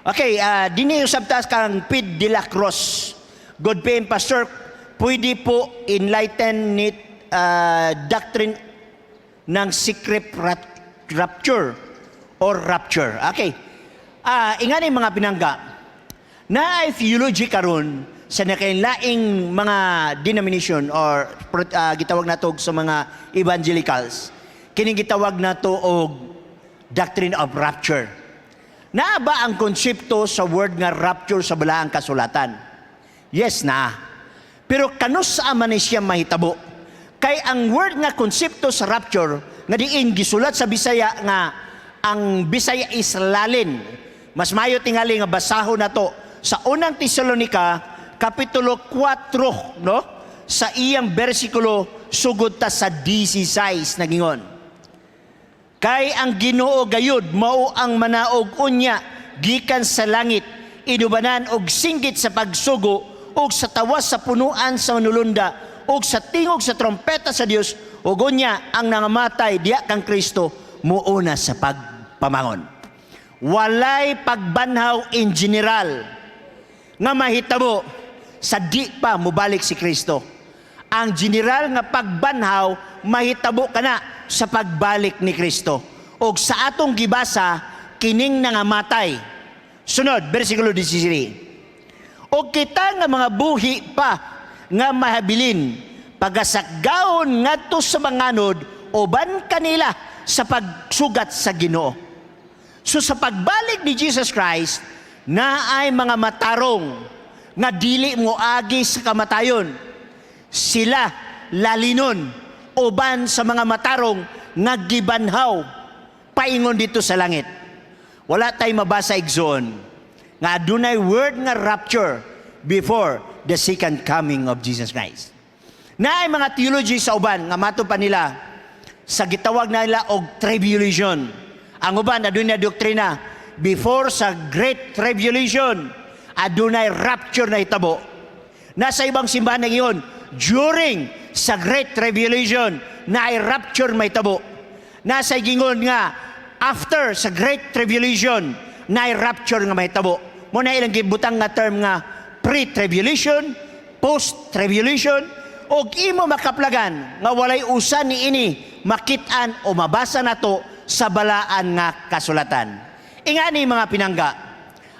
Okay, dini usab taas kang Pid de la Cruz. Good PM Pastor, pwede po enlighten ni doctrine ng secret rapture or rapture. Okay. Ingani mga pinangga, na theology karon sa nakailaing mga denomination or gitawag nato sa mga evangelicals, kining gitawag nato og doctrine of rapture. Naa ba ang konsepto sa word nga rapture sa balaang kasulatan? Yes na. Pero kanus sa man ni siya mahitabo. Kay ang word nga konsepto sa rapture nga diin gisulat sa Bisaya nga ang Bisaya is lalin. Mas mayo tingali nga basahon nato sa unang Tesalonica kapitulo 4, no? Sa iyang bersikulo sugod ta sa 16 nagingon. Kay ang Ginoo gayud mao ang manaog unya gikan sa langit, inubanan og singgit sa pagsugo og sa tawas sa punuan sa manulunda og sa tingog sa trompeta sa Dios, ug unya ang nangamatay diha kang Kristo muuna sa pagpamangon. Walay pagbanhaw in general nga mahitabo sa di pa mubalik si Kristo. Ang general nga pagbanhaw mahitabo kana sa pagbalik ni Kristo. O sa atong gibasa, kining nangamatay. Sunod, versikulo 17. O kita nga mga buhi pa nga mahabilin, pagasaggaon ngadto sa manganod, oban kanila sa pagsugat sa Ginoo. So sa pagbalik ni Jesus Christ, na ay mga matarong nga dili mo agi sa kamatayon. Sila lalinon uban sa mga matarong nga gibanhaw paingon dito sa langit. Wala tay mabasa igsoon nga adunay word nga rapture before the second coming of Jesus Christ. Naay mga theology sa uban nga mato pa nila sa gitawag na nila og tribulation. Ang uban adunay doktrina before sa great tribulation adunay rapture na hitabo. Nasa ibang simbahan na iyon, during sa great tribulation na ay rapture may tabo. Nasa gingon nga after sa great tribulation na ay rapture nga may tabo. Muna ilang gibutang nga term nga pre-tribulation, post-tribulation, o imo makaplagan nga walay usa ni ini makitaan o mabasa nato sa balaan nga kasulatan. Ingani mga pinangga,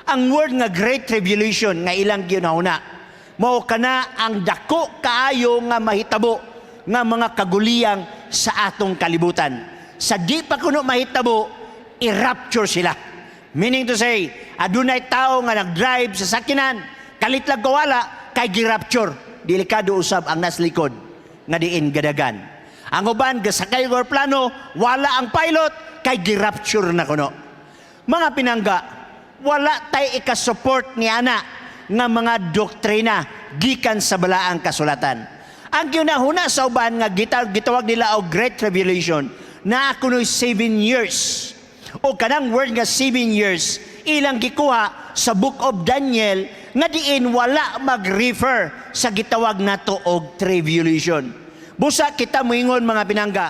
ang word nga great tribulation nga ilang ginahuna mao kana ang dako kaayo nga mahitabo nga mga kaguliyang sa atong kalibutan. Sa di pa kuno mahitabo, i-rapture sila. Meaning to say, adunay tao nga nag-drive sa sakinan, kalit lang kawala, kay gi-rapture. Delikado usab ang nas likod nga diin gadagan. Ang uban gasakay or plano, wala ang pilot, kay gi-rapture na kuno. Mga pinangga, wala tay ikasupport ni ana nga mga doktrina gikan sa balaang kasulatan. Ang ginahuna sa uban nga gitawag nila og great tribulation na kunoy 7 years. O kanang word nga 7 years ilang gikuha sa Book of Daniel nga diin wala mag-refer sa gitawag nato og tribulation. Busa kita moingon mga pinangga,